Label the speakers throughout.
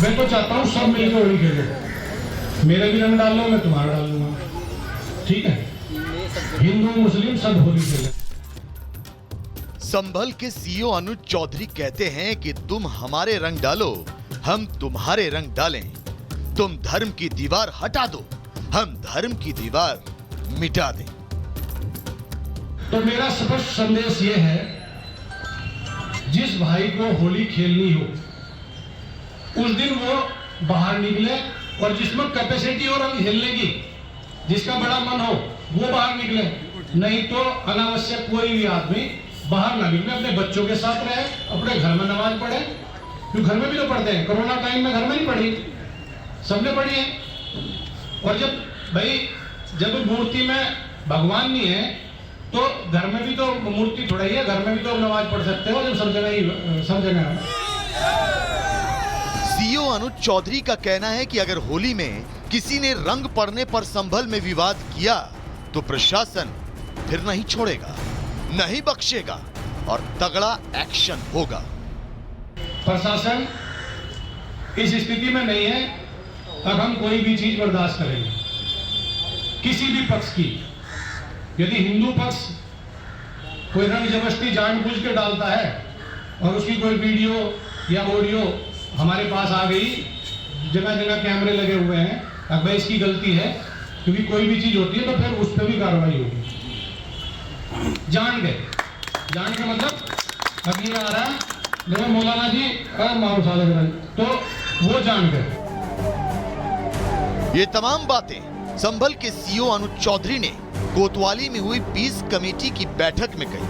Speaker 1: मैं तो चाहता हूँ सब मिलकर होली खेलो, मेरा भी रंग डाल लो, मैं तुम्हारा डाल दूंगा, ठीक है? हिंदू मुस्लिम सब होली खेले।
Speaker 2: संभल के सीईओ अनुज चौधरी कहते हैं कि तुम हमारे रंग डालो, हम तुम्हारे रंग डालें। तुम धर्म की दीवार हटा दो, हम धर्म की दीवार मिटा दें।
Speaker 1: तो मेरा स्पष्ट संदेश ये है, जिस भाई को होली खेलनी हो उस दिन वो बाहर निकले, और जिसमें कैपेसिटी हो रंग खेलने की, जिसका बड़ा मन हो वो बाहर निकले, नहीं तो अनावश्यक कोई भी आदमी बाहर ना निकले, अपने बच्चों के साथ रहे, अपने घर में नमाज पढ़े, क्योंकि घर में भी तो पढ़ते हैं। कोरोना टाइम में घर में नहीं पढ़ी, सबने पढ़ी है। और जब मूर्ति में भगवान नहीं है तो घर में भी तो मूर्ति थोड़ा ही है, घर में भी तो नमाज पढ़ सकते हो, जब सब जगह।
Speaker 2: सीईओ अनुज चौधरी का कहना है कि अगर होली में किसी ने रंग पड़ने पर संभल में विवाद किया तो प्रशासन फिर नहीं छोड़ेगा, नहीं बख्शेगा और तगड़ा एक्शन होगा।
Speaker 1: प्रशासन इस स्थिति में नहीं है अब हम कोई भी चीज बर्दाश्त करेंगे, किसी भी पक्ष की। यदि हिंदू पक्ष कोई रंग जबरदस्ती जानबूझ के डालता है और उसकी कोई वीडियो या ऑडियो हमारे पास आ गई, जगह जगह कैमरे लगे हुए हैं, अब इसकी गलती है, क्योंकि कोई भी चीज होती है तो फिर उस पर भी कार्रवाई होगी। जान के मतलब अब ये आ रहा है देखो मौलाना जी मारो साले, तो वो जान के।
Speaker 2: ये तमाम बातें संभल के सीईओ अनुज चौधरी ने कोतवाली में हुई पीस कमेटी की बैठक में कही।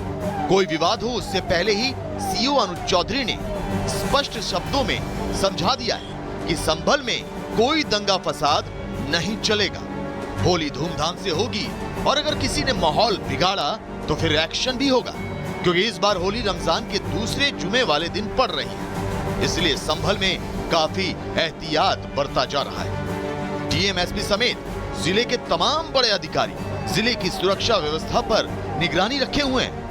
Speaker 2: कोई विवाद हो उससे पहले ही सीईओ अनुज चौधरी ने स्पष्ट शब्दों में समझा दिया है कि संभल में कोई दंगा फसाद नहीं चलेगा। होली धूमधाम से होगी और अगर किसी ने माहौल बिगाड़ा तो फिर एक्शन भी होगा, क्योंकि इस बार होली रमजान के दूसरे जुमे वाले दिन पड़ रही है, इसलिए संभल में काफी एहतियात बरता जा रहा है। डीएम एसपी समेत जिले के तमाम बड़े अधिकारी जिले की सुरक्षा व्यवस्था पर निगरानी रखे हुए हैं।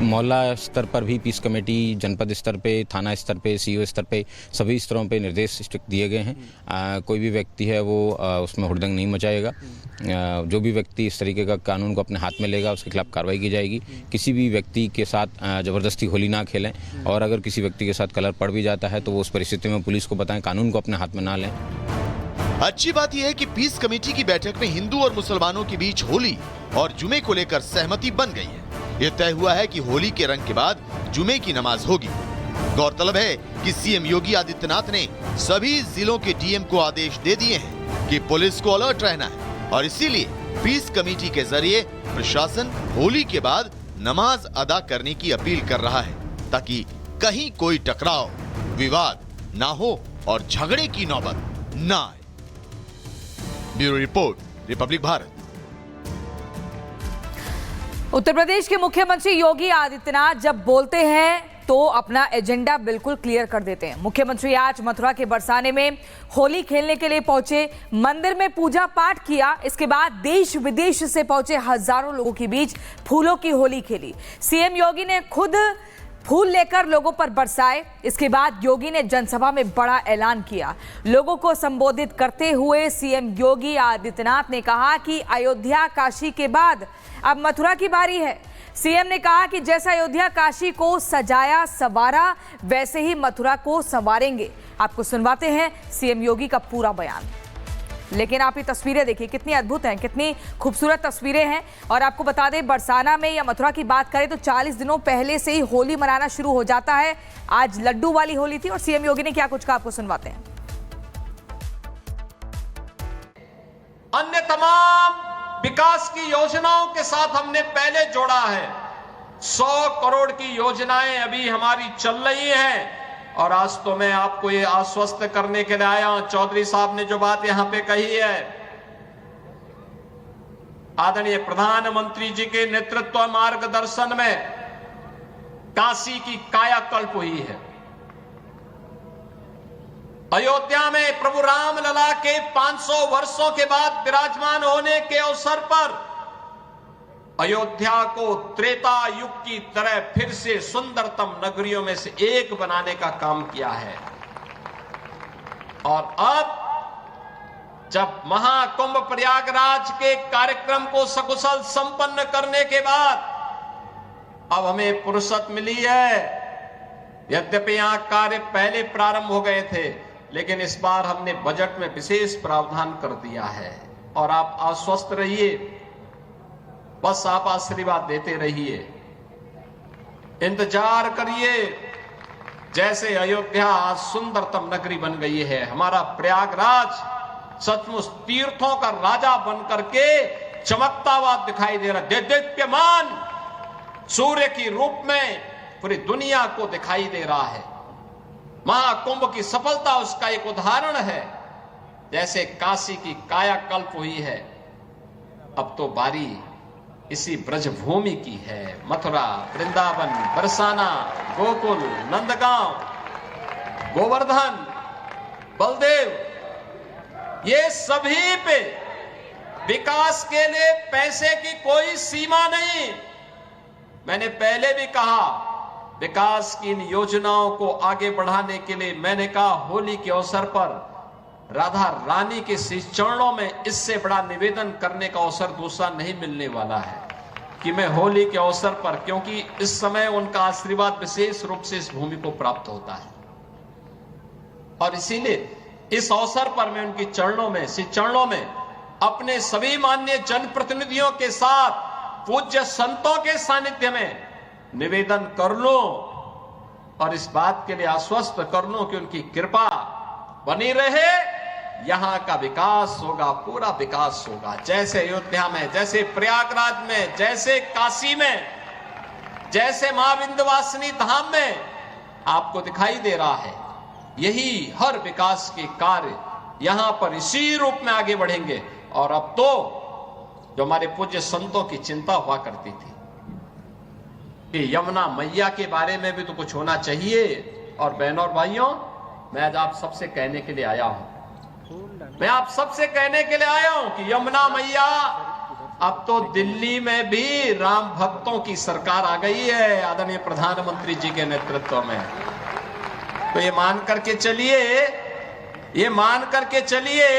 Speaker 3: मोहल्ला स्तर पर भी पीस कमेटी, जनपद स्तर पे, थाना स्तर पे, सीईओ स्तर पे सभी स्तरों पे निर्देश स्ट्रिक्ट दिए गए हैं। कोई भी व्यक्ति है वो उसमें हुड़दंग नहीं मचाएगा। जो भी व्यक्ति इस तरीके का कानून को अपने हाथ में लेगा उसके खिलाफ कार्रवाई की जाएगी। किसी भी व्यक्ति के साथ ज़बरदस्ती होली ना खेलें, और अगर किसी व्यक्ति के साथ कलर पड़ भी जाता है तो वो उस परिस्थिति में पुलिस को बताएं, कानून को अपने हाथ में ना लें।
Speaker 2: अच्छी बात यह है कि पीस कमेटी की बैठक में हिंदू और मुसलमानों के बीच होली और जुमे को लेकर सहमति बन गई है। यह तय हुआ है कि होली के रंग के बाद जुमे की नमाज होगी। गौरतलब है कि सीएम योगी आदित्यनाथ ने सभी जिलों के डीएम को आदेश दे दिए हैं कि पुलिस को अलर्ट रहना है, और इसीलिए पीस कमेटी के जरिए प्रशासन होली के बाद नमाज अदा करने की अपील कर रहा है, ताकि कहीं कोई टकराव, विवाद ना हो और झगड़े की नौबत ना आए। Bureau report, republic Bharat.
Speaker 4: Uttar Pradesh के मुख्यमंत्री योगी आदित्यनाथ जब बोलते हैं तो अपना एजेंडा बिल्कुल क्लियर कर देते हैं। मुख्यमंत्री आज मथुरा के बरसाने में होली खेलने के लिए पहुंचे, मंदिर में पूजा पाठ किया, इसके बाद देश विदेश से पहुंचे हजारों लोगों के बीच फूलों की होली खेली। सीएम योगी ने खुद फूल लेकर लोगों पर बरसाए। इसके बाद योगी ने जनसभा में बड़ा ऐलान किया। लोगों को संबोधित करते हुए सीएम योगी आदित्यनाथ ने कहा कि अयोध्या काशी के बाद अब मथुरा की बारी है। सीएम ने कहा कि जैसा अयोध्या काशी को सजाया संवारा, वैसे ही मथुरा को संवारेंगे। आपको सुनवाते हैं सीएम योगी का पूरा बयान। लेकिन आप ये तस्वीरें देखिए, कितनी अद्भुत हैं, कितनी खूबसूरत तस्वीरें हैं। और आपको बता दें, बरसाना में या मथुरा की बात करें तो 40 दिनों पहले से ही होली मनाना शुरू हो जाता है। आज लड्डू वाली होली थी और सीएम योगी ने क्या कुछ कहा, आपको सुनवाते हैं।
Speaker 5: अन्य तमाम विकास की योजनाओं के साथ हमने पहले जोड़ा है। 100 करोड़ की योजनाएं अभी हमारी चल रही हैं, और आज तो मैं आपको ये आश्वस्त करने के लिए आया हूं, चौधरी साहब ने जो बात यहां पे कही है, आदरणीय प्रधानमंत्री जी के नेतृत्व मार्गदर्शन में काशी की कायाकल्प हुई है। अयोध्या में प्रभु राम लला के 500 वर्षों के बाद विराजमान होने के अवसर पर अयोध्या को त्रेता युग की तरह फिर से सुंदरतम नगरियों में से एक बनाने का काम किया है। और अब जब महाकुंभ प्रयागराज के कार्यक्रम को सकुशल संपन्न करने के बाद अब हमें फुर्सत मिली है। यद्यपि यहां कार्य पहले प्रारंभ हो गए थे, लेकिन इस बार हमने बजट में विशेष प्रावधान कर दिया है। और आप आश्वस्त रहिए, बस आप आशीर्वाद देते रहिए, इंतजार करिए। जैसे अयोध्या आज सुंदरतम नगरी बन गई है, हमारा प्रयागराज सचमुच तीर्थों का राजा बन करके चमकता हुआ दिखाई दे रहा है। दीप्यमान सूर्य की रूप में पूरी दुनिया को दिखाई दे रहा है। महाकुंभ की सफलता उसका एक उदाहरण है। जैसे काशी की कायाकल्प हुई है, अब तो बारी इसी ब्रजभूमि की है। मथुरा, वृंदावन, बरसाना, गोकुल, नंदगांव, गोवर्धन, बलदेव, ये सभी पे विकास के लिए पैसे की कोई सीमा नहीं। मैंने पहले भी कहा, विकास की इन योजनाओं को आगे बढ़ाने के लिए मैंने कहा होली के अवसर पर राधा रानी के श्री चरणों में इससे बड़ा निवेदन करने का अवसर दूसरा नहीं मिलने वाला है कि मैं होली के अवसर पर, क्योंकि इस समय उनका आशीर्वाद विशेष रूप से इस भूमि को प्राप्त होता है। और इसीलिए इस अवसर पर मैं उनकी चरणों में, श्री चरणों में अपने सभी माननीय जनप्रतिनिधियों के साथ, पूज्य संतों के सानिध्य में निवेदन कर लूं और इस बात के लिए आश्वस्त कर लूं कि उनकी कृपा बनी रहे। यहां का विकास होगा, पूरा विकास होगा। जैसे अयोध्या में, जैसे प्रयागराज में, जैसे काशी में, जैसे मां विंध्यवासिनी धाम में आपको दिखाई दे रहा है, यही हर विकास के कार्य यहां पर इसी रूप में आगे बढ़ेंगे। और अब तो जो हमारे पूज्य संतों की चिंता हुआ करती थी कि यमुना मैया के बारे में भी तो कुछ होना चाहिए। और बहनों और भाइयों, मैं आज आप सबसे कहने के लिए आया हूं, मैं आप सबसे कहने के लिए आया हूं कि यमुना मैया, अब तो दिल्ली में भी राम भक्तों की सरकार आ गई है आदरणीय प्रधानमंत्री जी के नेतृत्व में। तो ये मान करके चलिए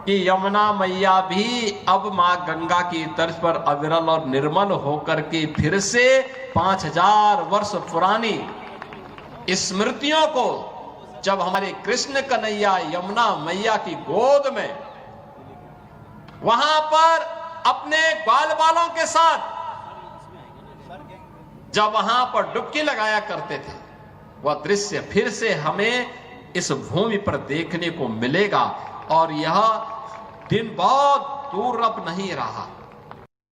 Speaker 5: कि यमुना मैया भी अब मां गंगा की तर्ज पर अविरल और निर्मल होकर के फिर से 5000 वर्ष पुरानी स्मृतियों को, जब हमारे कृष्ण कन्हैया यमुना मैया की गोद में वहां पर अपने बाल बालों के साथ जब वहां पर डुबकी लगाया करते थे, वह दृश्य फिर से हमें इस भूमि पर देखने को मिलेगा। और यह दिन बहुत दूर अब नहीं रहा।